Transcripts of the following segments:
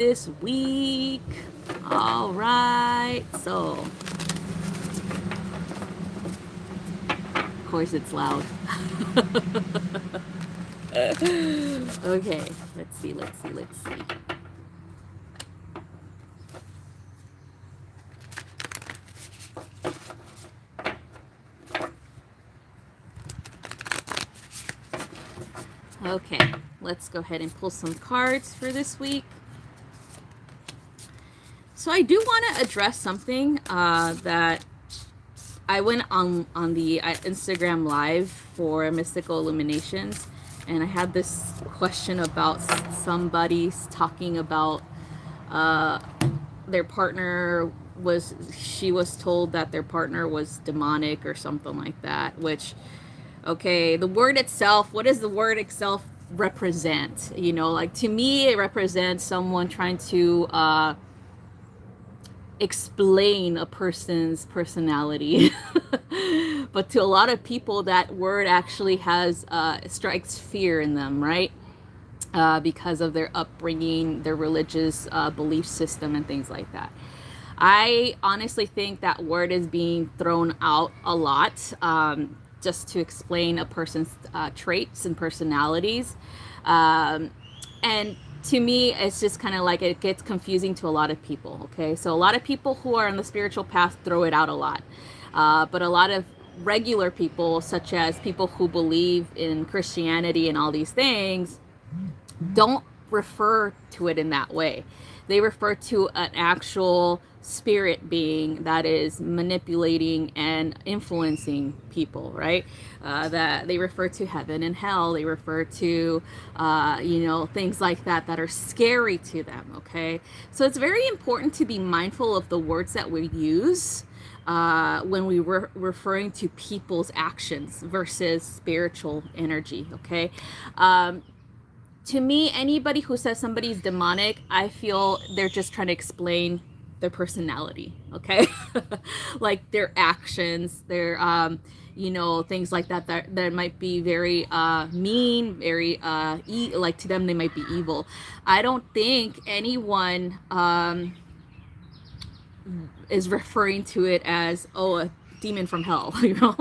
this week. All right, so of course it's loud. Okay, let's see. Okay, let's go ahead and pull some cards for this week. So I do want to address something that I went on the Instagram live for Mystical Illuminations, and I had this question about somebody talking about their partner she was told that their partner was demonic or something like that, which, okay, the word itself, what does the word itself represent? You know, like, to me it represents someone trying to explain a person's personality. But to a lot of people, that word actually has strikes fear in them, right? Because of their upbringing, their religious belief system, and things like that. I honestly think that word is being thrown out a lot, just to explain a person's traits and personalities. And to me, it's just kind of like, it gets confusing to a lot of people. Okay, so a lot of people who are on the spiritual path throw it out a lot, but a lot of regular people, such as people who believe in Christianity and all these things, don't refer to it in that way. They refer to an actual spirit being that is manipulating and influencing people, right? That they refer to heaven and hell. They refer to, things like that that are scary to them, okay? So it's very important to be mindful of the words that we use when we were referring to people's actions versus spiritual energy, okay? To me, anybody who says somebody's demonic, I feel they're just trying to explain their personality, okay? Like their actions, their things like that might be very mean, very like, to them they might be evil. I don't think anyone is referring to it as, oh, a demon from hell, you know?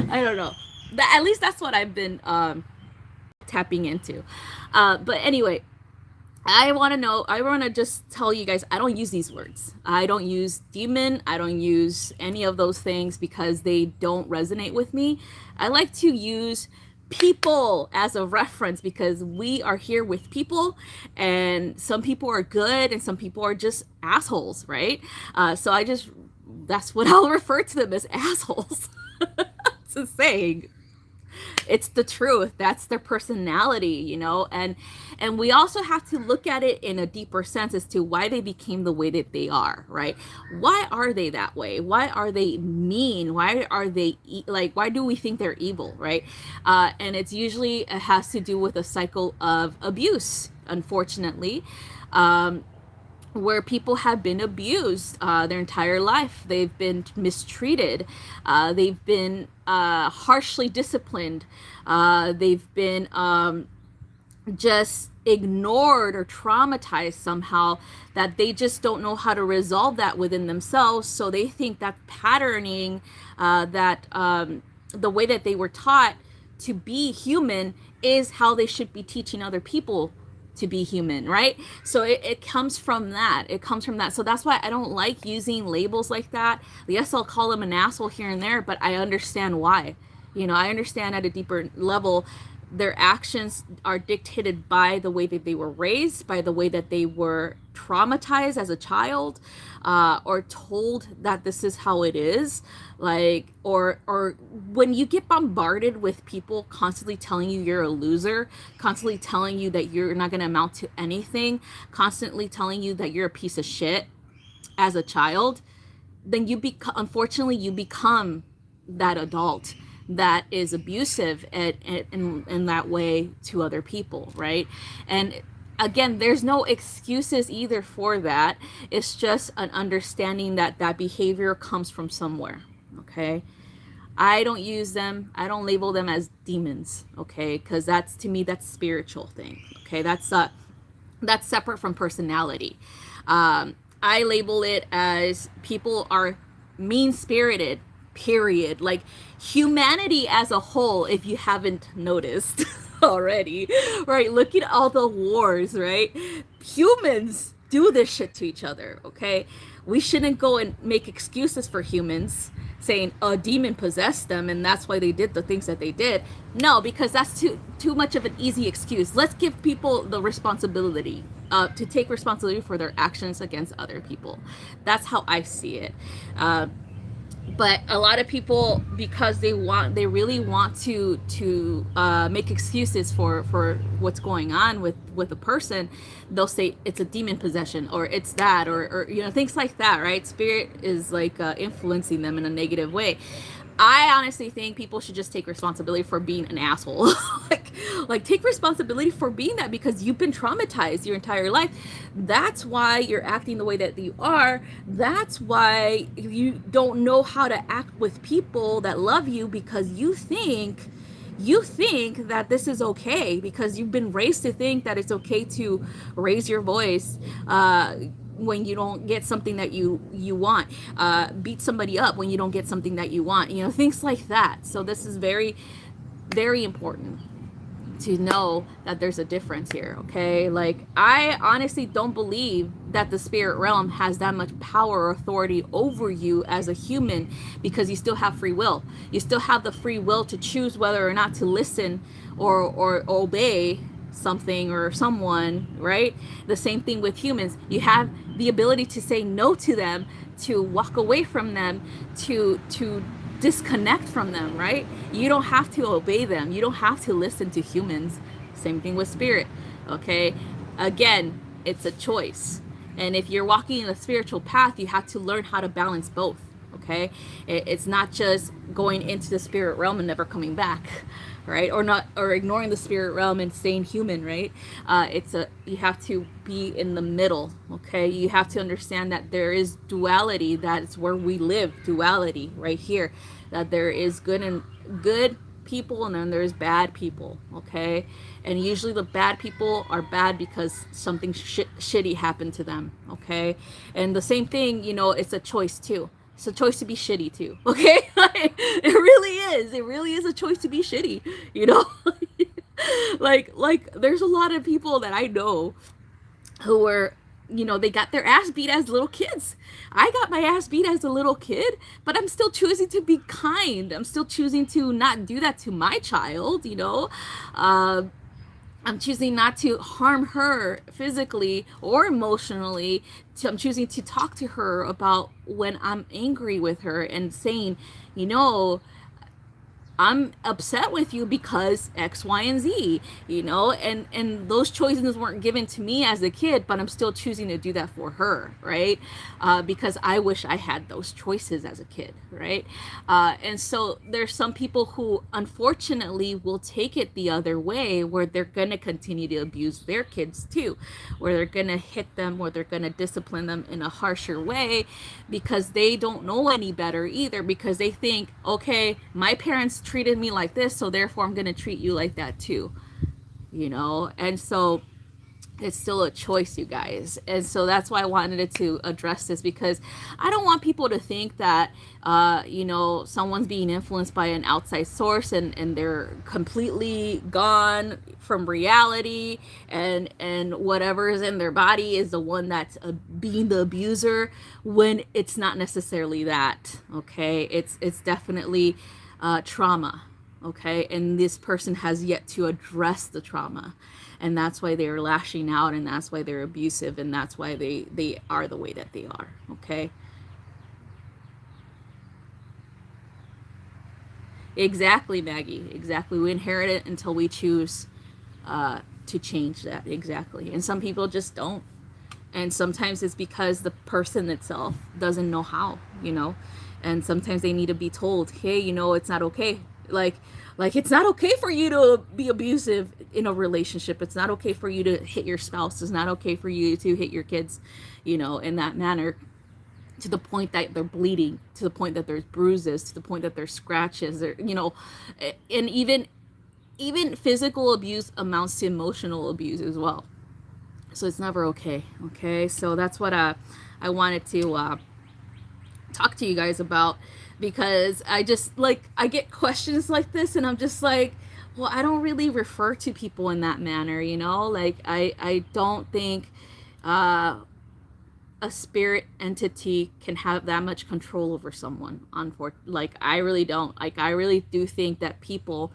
I don't know. At least that's what I've been tapping into. But anyway, I want to just tell you guys, I don't use these words. I don't use demon. I don't use any of those things because they don't resonate with me. I like to use people as a reference because we are here with people, and some people are good and some people are just assholes, right? So that's what I'll refer to them, as assholes. It's a saying. It's the truth. That's their personality, and we also have to look at it in a deeper sense as to why they became the way that they are, right? Why are they that way? Why are they mean? Why are they like, why do we think they're evil, right? And it's usually, it has to do with a cycle of abuse, unfortunately. Where people have been abused their entire life. They've been mistreated. They've been harshly disciplined. They've been just ignored or traumatized somehow, that they just don't know how to resolve that within themselves. So they think that patterning, the way that they were taught to be human, is how they should be teaching other people to be human, right? So it comes from that. So that's why I don't like using labels like that. Yes, I'll call them an asshole here and there, but I understand why. I understand at a deeper level, their actions are dictated by the way that they were raised, by the way that they were traumatized as a child, or told that this is how it is. Like, or when you get bombarded with people constantly telling you you're a loser, constantly telling you that you're not going to amount to anything, constantly telling you that you're a piece of shit as a child, then unfortunately you become that adult that is abusive in that way to other people, right? And again, there's no excuses either for that. It's just an understanding that that behavior comes from somewhere, okay? I don't use them. I don't label them as demons, okay? Because that's, to me, that's spiritual thing, okay? That's That's separate from personality. I label it as people are mean spirited, period. Like humanity as a whole, if you haven't noticed already, right? Look at all the wars, right? Humans do this shit to each other, okay? We shouldn't go and make excuses for humans saying a demon possessed them and that's why they did the things that they did. No, because that's too much of an easy excuse. Let's give people the responsibility to take responsibility for their actions against other people. That's how I see it. But a lot of people, because they really want to make excuses for what's going on with a person, they'll say it's a demon possession or it's that, or you know, things like that, right? Spirit is like influencing them in a negative way. I honestly think people should just take responsibility for being an asshole. like take responsibility for being that, because you've been traumatized your entire life. That's why you're acting the way that you are. That's why you don't know how to act with people that love you, because you think that this is okay, because you've been raised to think that it's okay to raise your voice when you don't get something that you want, beat somebody up when you don't get something that you want, you know, things like that. So this is very, very important to know that there's a difference here, okay? Like, I honestly don't believe that the spirit realm has that much power or authority over you as a human, because you still have free will. You still have the free will to choose whether or not to listen or obey something or someone, right? The same thing with humans. You have the ability to say no to them, to walk away from them, to disconnect from them, right? You don't have to obey them. You don't have to listen to humans. Same thing with spirit, okay? Again, it's a choice. And if you're walking in a spiritual path, you have to learn how to balance both, okay? It's not just going into the spirit realm and never coming back, right? Or ignoring the spirit realm and staying human, right? You have to be in the middle, okay? You have to understand that there is duality. That's where we live, duality right here. That there is good people and then there's bad people, okay? And usually the bad people are bad because something shitty happened to them, okay? And the same thing, you know, it's a choice too. It's a choice to be shitty too, okay? It really is. It really is a choice to be shitty, you know? like there's a lot of people that I know who were, you know, they got their ass beat as little kids. I got my ass beat as a little kid, but I'm still choosing to be kind. I'm still choosing to not do that to my child, you know? I'm choosing not to harm her physically or emotionally. I'm choosing to talk to her about when I'm angry with her and saying, you know, I'm upset with you because X, Y, and Z, you know, and those choices weren't given to me as a kid, but I'm still choosing to do that for her, right? Because I wish I had those choices as a kid, right? And so there's some people who unfortunately will take it the other way, where they're going to continue to abuse their kids too, where they're going to hit them, or they're going to discipline them in a harsher way, because they don't know any better either, because they think, okay, my parents treated me like this, so therefore I'm going to treat you like that too, you know? And so it's still a choice, you guys. And so that's why I wanted to address this, because I don't want people to think that, you know, someone's being influenced by an outside source and they're completely gone from reality, and whatever is in their body is the one that's being the abuser, when it's not necessarily that, okay? It's definitely trauma, okay? And this person has yet to address the trauma. And that's why they're lashing out, and that's why they're abusive, and that's why they are the way that they are, okay? Exactly, Maggie. Exactly. We inherit it until we choose to change that. Exactly. And some people just don't. And sometimes it's because the person itself doesn't know how, you know? And sometimes they need to be told, hey, you know, it's not okay. Like it's not okay for you to be abusive in a relationship. It's not okay for you to hit your spouse. It's not okay for you to hit your kids, you know, in that manner, to the point that they're bleeding, to the point that there's bruises, to the point that there's scratches, or, you know, and even physical abuse amounts to emotional abuse as well. So it's never okay. Okay, so that's what I wanted to talk to you guys about, because I just like, I get questions like this and I'm just like, well, I don't really refer to people in that manner, you know, like I don't think a spirit entity can have that much control over someone. Like, I really don't. Like, I really do think that people,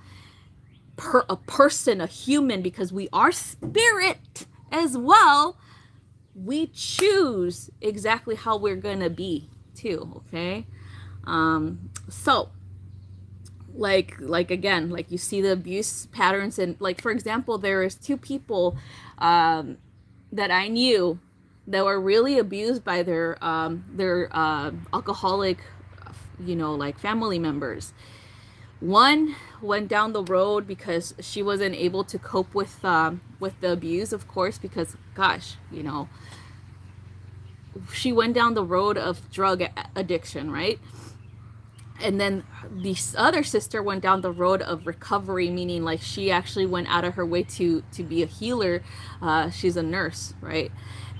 a person, a human, because we are spirit as well, we choose exactly how we're gonna be too. Okay, so like again, like you see the abuse patterns, and like, for example, there is two people that I knew that were really abused by their alcoholic, you know, like family members. One went down the road because she wasn't able to cope with the abuse, of course, because gosh, you know, she went down the road of drug addiction, right? And then the other sister went down the road of recovery, meaning like she actually went out of her way to be a healer. She's a nurse, right?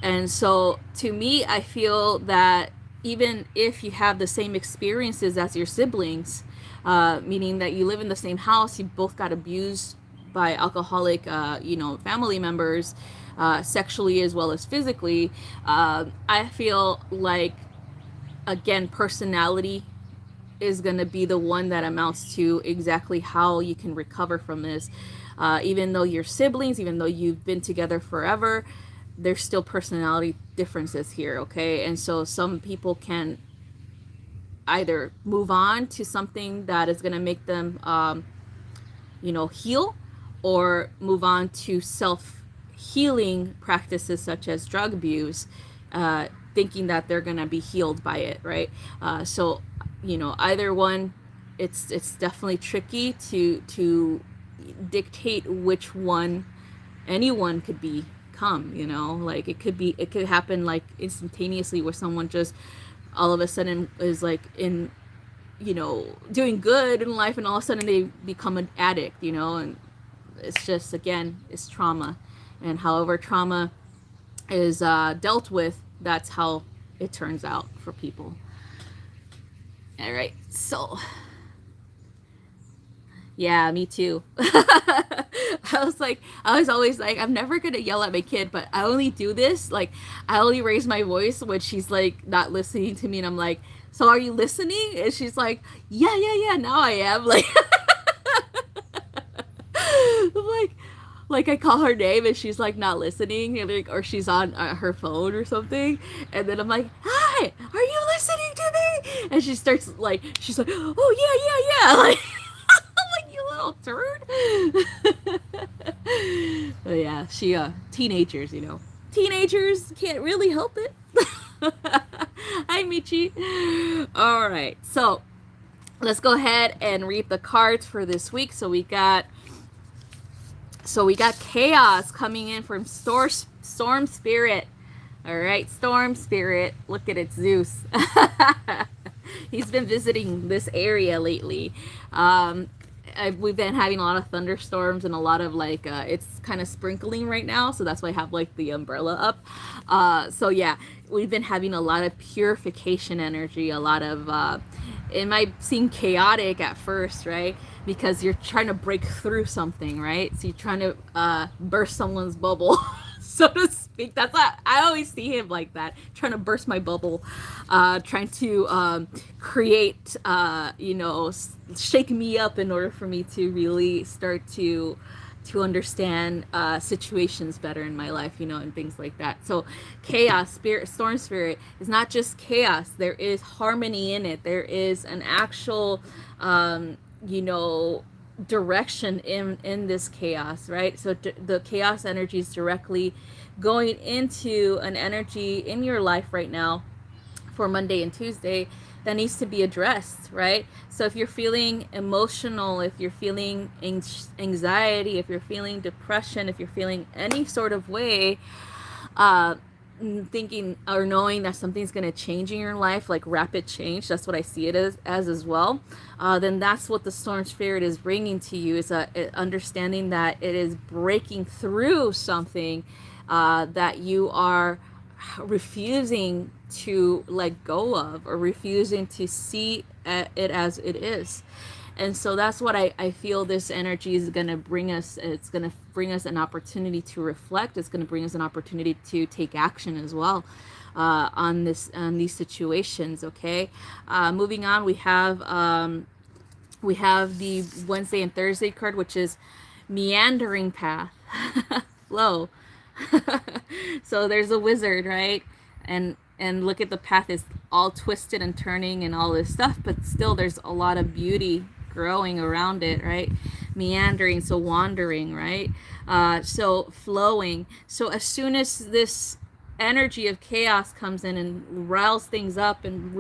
And so to me, I feel that even if you have the same experiences as your siblings, meaning that you live in the same house, you both got abused by alcoholic, you know, family members, sexually as well as physically. I feel like, again, personality is going to be the one that amounts to exactly how you can recover from this. Even though you're siblings, even though you've been together forever, there's still personality differences here, okay? And so some people can either move on to something that is going to make them, you know, heal, or move on to self-healing practices such as drug abuse, thinking that they're going to be healed by it, right? So, you know, either one, it's definitely tricky to dictate which one anyone could become, you know, like it could happen like instantaneously, where someone just all of a sudden is like in, you know, doing good in life, and all of a sudden they become an addict, you know. And it's just, again, it's trauma, and however trauma is dealt with, that's how it turns out for people. All right, so yeah, me too. I was always like, I'm never gonna yell at my kid, but I only do this, like, I only raise my voice when she's like not listening to me, and I'm like, so are you listening? And she's like, yeah, now I am. Like, I'm like I call her name and she's like not listening, and like, or she's on her phone or something, and then I'm like, hi, are you listening to me? And she starts like, she's like, oh yeah, like, I'm like, you little turd. But yeah, she teenagers, you know, teenagers can't really help it. Hi, Michi. All right, so let's go ahead and read the cards for this week. So we got chaos coming in from Storm Spirit. All right, Storm Spirit. Look at it, Zeus. He's been visiting this area lately. We've been having a lot of thunderstorms and a lot of like, it's kind of sprinkling right now, so that's why I have like the umbrella up. So yeah, we've been having a lot of purification energy, a lot of, it might seem chaotic at first, right? Because you're trying to break through something, right? So you're trying to burst someone's bubble, so to speak. That's what I always see him like that, trying to burst my bubble, trying to create, you know, shake me up in order for me to really start to understand situations better in my life, you know, and things like that. So chaos, spirit, storm spirit is not just chaos. There is harmony in it. There is an actual, you know, direction in this chaos, right? So the chaos energy is directly going into an energy in your life right now for Monday and Tuesday that needs to be addressed, right? So if you're feeling emotional, if you're feeling anxiety, if you're feeling depression, if you're feeling any sort of way, thinking or knowing that something's going to change in your life, like rapid change, that's what I see it as well, then that's what the storm spirit is bringing to you, is a understanding that it is breaking through something that you are refusing to let go of, or refusing to see it as it is. And so that's what I feel this energy is going to bring us. It's going to bring us an opportunity to reflect. It's going to bring us an opportunity to take action as well, on these situations. Okay. Moving on, we have the Wednesday and Thursday card, which is meandering path, flow. So there's a wizard, right? And look at the path, is all twisted and turning and all this stuff, but still there's a lot of beauty growing around it, right? Meandering, so wandering, right? So flowing. So as soon as this energy of chaos comes in and riles things up and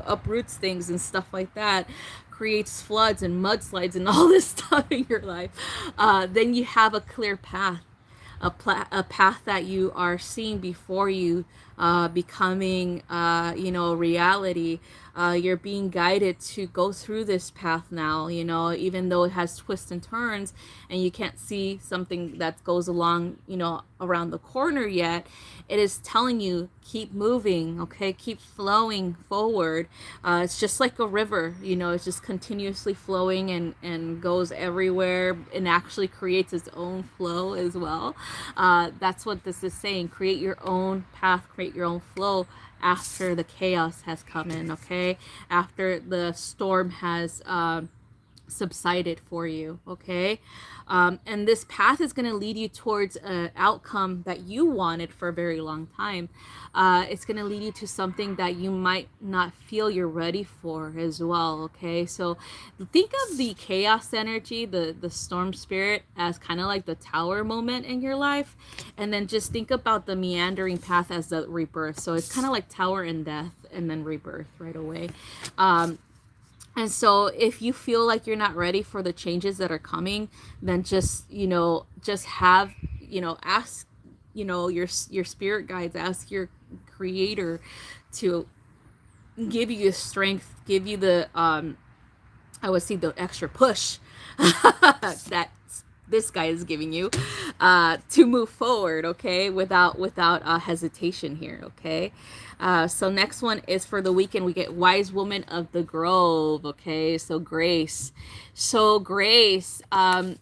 uproots things and stuff like that, creates floods and mudslides and all this stuff in your life, then you have a clear path, a path that you are seeing before you, becoming, reality. You're being guided to go through this path now, even though it has twists and turns and you can't see something that goes along, around the corner yet. It is telling you, keep moving, okay? Keep flowing forward. It's just like a river, it's just continuously flowing and goes everywhere and actually creates its own flow as well. That's what this is saying. Create your own path, create your own flow after the chaos has come in, okay? After the storm has subsided for you, okay? And this path is going to lead you towards an outcome that you wanted for a very long time. It's going to lead you to something that you might not feel you're ready for as well, okay? So think of the chaos energy, the storm spirit, as kind of like the tower moment in your life, and then just think about the meandering path as the rebirth. So it's kind of like tower and death and then rebirth right away. And so if you feel like you're not ready for the changes that are coming, then just have, ask, your spirit guides, ask your creator to give you the strength, give you the, I would say, the extra push that this guy is giving you, to move forward, okay, without hesitation here, okay. So next one is for the weekend. We get Wise Woman of the Grove, okay. So Grace, to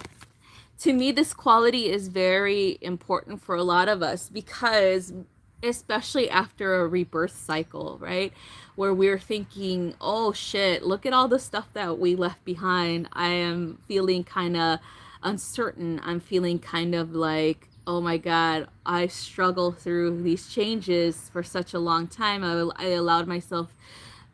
me, this quality is very important for a lot of us, because especially after a rebirth cycle, right, where we're thinking, oh shit, look at all the stuff that we left behind. I am feeling kind of uncertain. I'm feeling kind of like, oh my God, I struggle through these changes for such a long time. I allowed myself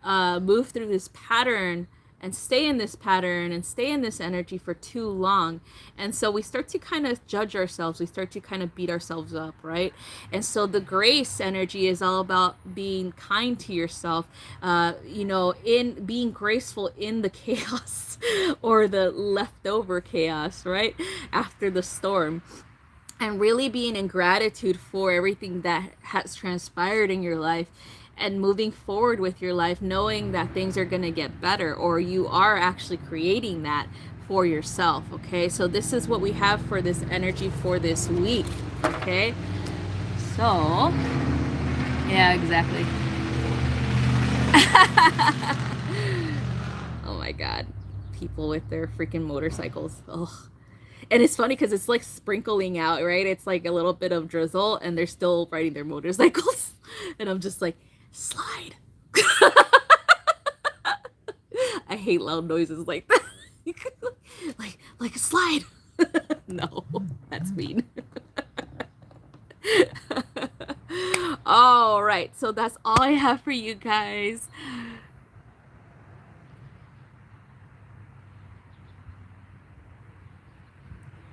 move through this pattern and stay in this pattern and stay in this energy for too long. And so we start to kind of judge ourselves. We start to kind of beat ourselves up, right? And so the grace energy is all about being kind to yourself, in being graceful in the chaos or the leftover chaos, right? After the storm. And really being in gratitude for everything that has transpired in your life, and moving forward with your life, knowing that things are going to get better, or you are actually creating that for yourself, okay? So this is what we have for this energy for this week, okay? So, yeah, exactly. Oh my God. People with their freaking motorcycles. Ugh. And it's funny because it's like sprinkling out, right? It's like a little bit of drizzle and they're still riding their motorcycles. And I'm just like, slide. I hate loud noises like that. like a slide. No, that's mean. All right, so that's all I have for you guys.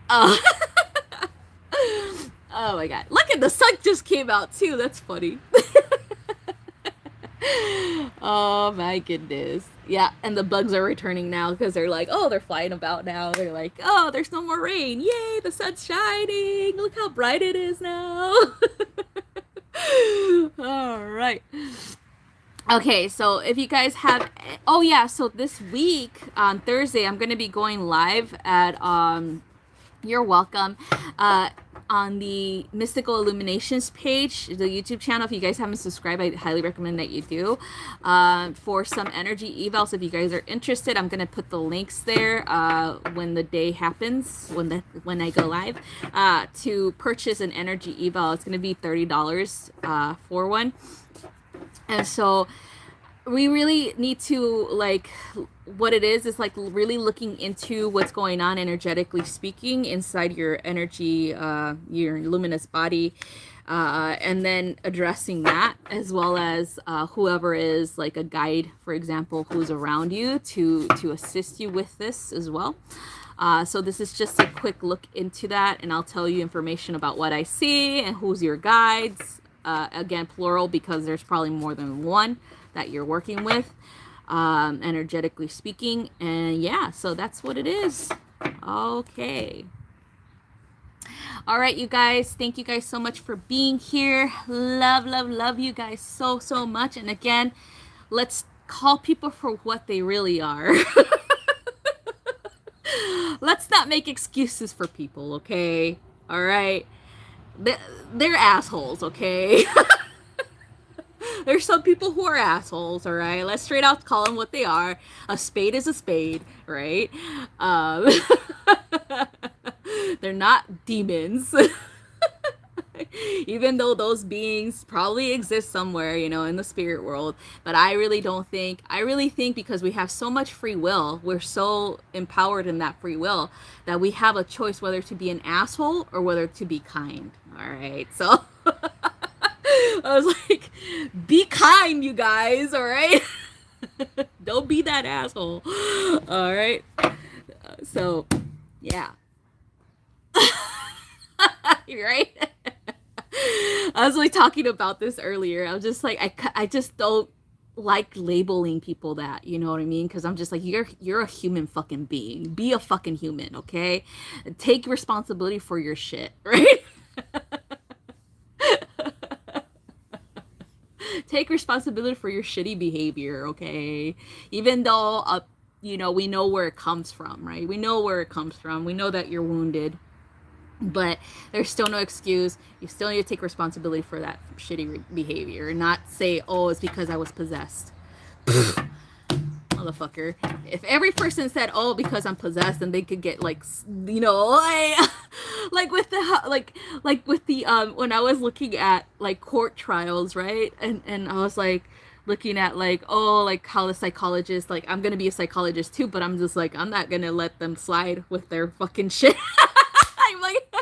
Oh. Oh my God, look at the sun just came out too. That's funny. Oh my goodness. Yeah, and the bugs are returning now because they're like, oh, they're flying about now. They're like, oh, there's no more rain. Yay, the sun's shining. Look how bright it is now. All right. Okay, so if you guys have, oh yeah, so this week on Thursday, I'm going to be going live at, you're welcome, on the Mystical Illuminations page, the YouTube channel. If you guys haven't subscribed, I highly recommend that you do. For some energy evals, if you guys are interested, I'm gonna put the links there when the day happens, when I go live, to purchase an energy eval. It's gonna be $30 for one, and so we really need to, like, what it is like really looking into what's going on energetically speaking inside your energy, your luminous body, and then addressing that, as well as whoever is like a guide, for example, who's around you to assist you with this as well. So this is just a quick look into that, and I'll tell you information about what I see and who's your guides. Again, plural, because there's probably more than one that you're working with, energetically speaking. And yeah, so that's what it is. Okay. All right, you guys, thank you guys so much for being here. Love you guys so much. And again, let's call people for what they really are. Let's not make excuses for people, okay? All right, they're assholes, okay? There's some people who are assholes, all right? Let's straight out call them what they are. A spade is a spade, right? They're not demons. Even though those beings probably exist somewhere, you know, in the spirit world. But I really think because we have so much free will, we're so empowered in that free will, that we have a choice whether to be an asshole or whether to be kind, all right? So I was like, be kind, you guys, all right? Don't be that asshole, all right? So, yeah. Right? I was like talking about this earlier. I was just like, I just don't like labeling people that, you know what I mean? Because I'm just like, you're a human fucking being. Be a fucking human, okay? Take responsibility for your shit, right? Take responsibility for your shitty behavior, okay? Even though, you know, we know where it comes from, right? We know where it comes from. We know that you're wounded. But there's still no excuse. You still need to take responsibility for that shitty behavior and not say, oh, it's because I was possessed. Motherfucker. If every person said, oh, because I'm possessed, then they could get, like, you know, like with the when I was looking at like court trials, right? And I was like looking at like, oh, like how the psychologist, like, I'm gonna be a psychologist too, but I'm just like, I'm not gonna let them slide with their fucking shit. I'm like,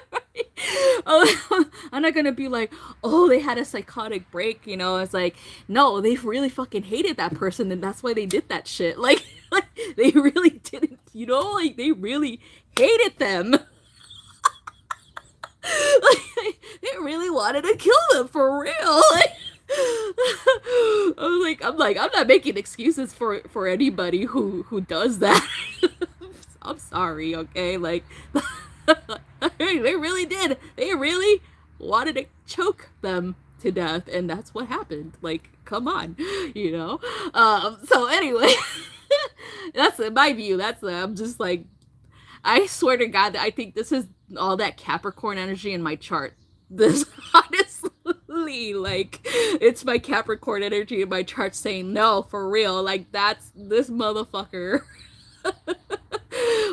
oh, I'm not gonna be like, oh, they had a psychotic break, you know? It's like, no, they really fucking hated that person, and that's why they did that shit. Like they really didn't, you know? Like, they really hated them. Like, they really wanted to kill them for real. Like, I'm not making excuses for anybody who does that. I'm sorry, okay? Like, they really did. They really wanted to choke them to death, and that's what happened. Like, come on, you know? So anyway, that's my view. I'm just like, I swear to God that I think this is all that Capricorn energy in my chart. This, honestly, like, it's my Capricorn energy in my chart saying, no, for real, like, that's, this motherfucker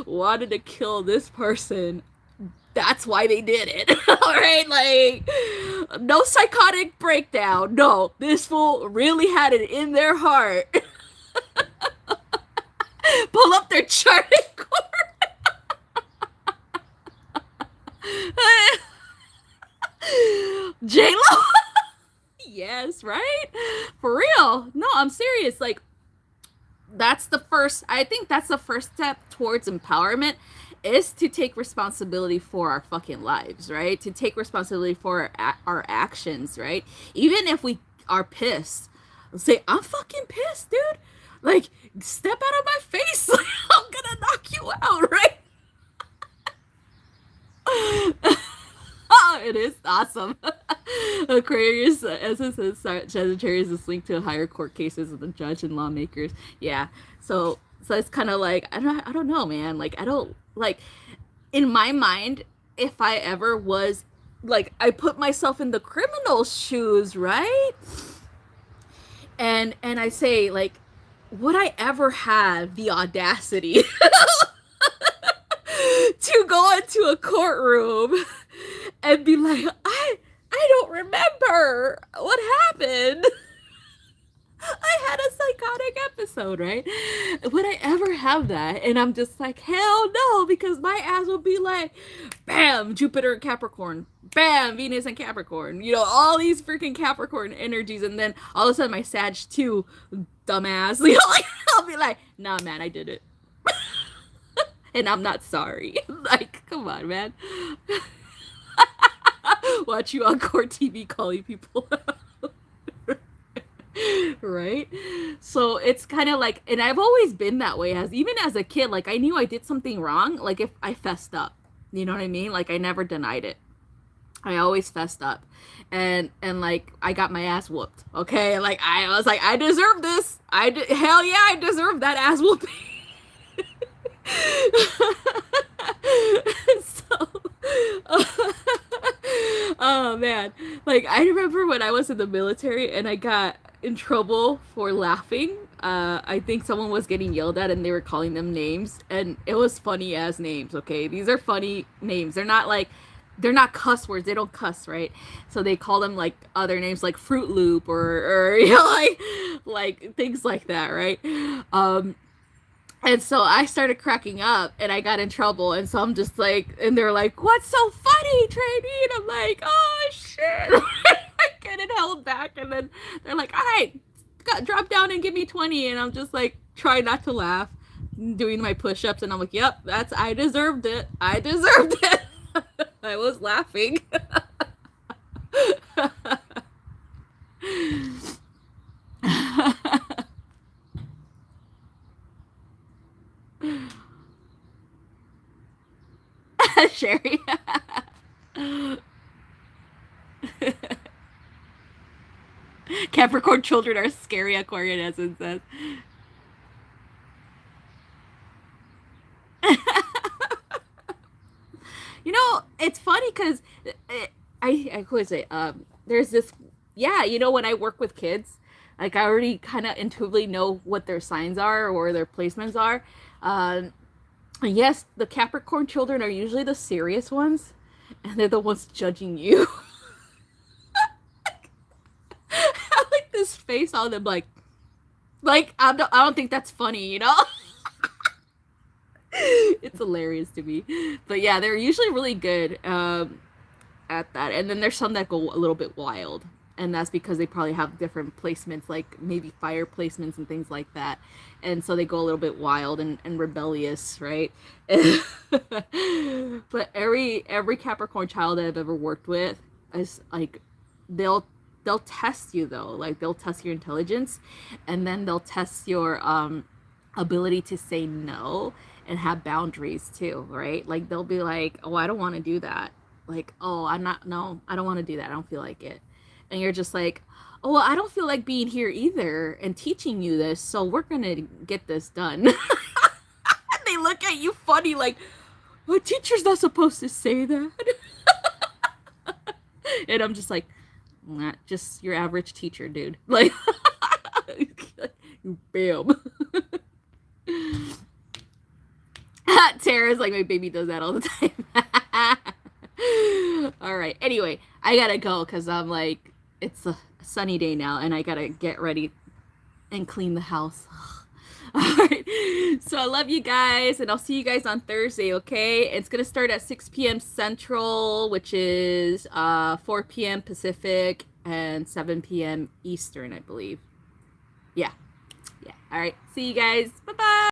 wanted to kill this person. That's why they did it. All right, like, no psychotic breakdown. No, this fool really had it in their heart. Pull up their chart in court. J-Lo. Yes, right? For real. No, I'm serious. Like, I think that's the first step towards empowerment, is to take responsibility for our fucking lives, right? To take responsibility for our actions, right? Even if we are pissed, say, I'm fucking pissed, dude. Like, step out of my face. Like, I'm gonna knock you out, right? Oh, it is awesome. Aquarius, as it says, Sagittarius is linked to higher court cases of the judge and lawmakers. Yeah, so it's kind of like, I don't know, man. Like, I don't, like, in my mind, if I ever was like I put myself in the criminal's shoes, right? And I say like, would I ever have the audacity to go into a courtroom and be like, I don't remember what happened. I had a psychotic episode, right? Would I ever have that? And I'm just like, hell no, because my ass will be like, bam, Jupiter and Capricorn, bam, Venus and Capricorn, you know, all these freaking Capricorn energies. And then all of a sudden my Sag too, dumbass, you know, like, I'll be like, nah, man, I did it. And I'm not sorry. Like, come on, man. Watch you on court TV calling people right? So it's kind of like, and I've always been that way, as even as a kid, like I knew I did something wrong, like if I fessed up, you know what I mean? Like I never denied it. I always fessed up. And like I got my ass whooped. Okay? Like I was like, I deserve this. Hell yeah, I deserve that ass whooping. So oh man, like I remember when I was in the military and I got in trouble for laughing. I think someone was getting yelled at and they were calling them names, and it was funny as names. Okay, these are funny names. They're not cuss words. They don't cuss, right? So they call them like other names, like Fruit Loop or you know, like things like that, right? And so I started cracking up and I got in trouble. And so I'm just like, and they're like, what's so funny, trainee? And I'm like, oh shit. I get it held back. And then they're like, all right, drop down and give me 20. And I'm just like, trying not to laugh, doing my push-ups. And I'm like, yep, I deserved it. I deserved it. I was laughing. Sherry. Capricorn children are scary, Aquarian essence says. You know, it's funny because I could say there's this, yeah, you know, when I work with kids, like I already kind of intuitively know what their signs are or their placements are. Yes, the Capricorn children are usually the serious ones, and they're the ones judging you. I have like this face on them, like I don't think that's funny, you know. It's hilarious to me, but yeah, they're usually really good at that. And then there's some that go a little bit wild, and that's because they probably have different placements, like maybe fire placements and things like that, and so they go a little bit wild and rebellious, right? But every Capricorn child that I've ever worked with is like, they'll test you though, like they'll test your intelligence, and then they'll test your ability to say no and have boundaries too, right? Like they'll be like, oh, I don't want to do that. Like, oh, no, I don't want to do that. I don't feel like it. And you're just like, oh, well, I don't feel like being here either and teaching you this, so we're gonna get this done. And they look at you funny, like, a teacher's not supposed to say that. And I'm just like, not just your average teacher, dude. Like, bam. Tara's like, my baby does that all the time. All right. Anyway, I gotta go because I'm like, it's a sunny day now, and I gotta get ready and clean the house. All right. So I love you guys, and I'll see you guys on Thursday, okay? It's going to start at 6 p.m. Central, which is 4 p.m. Pacific and 7 p.m. Eastern, I believe. Yeah. Yeah. All right. See you guys. Bye-bye.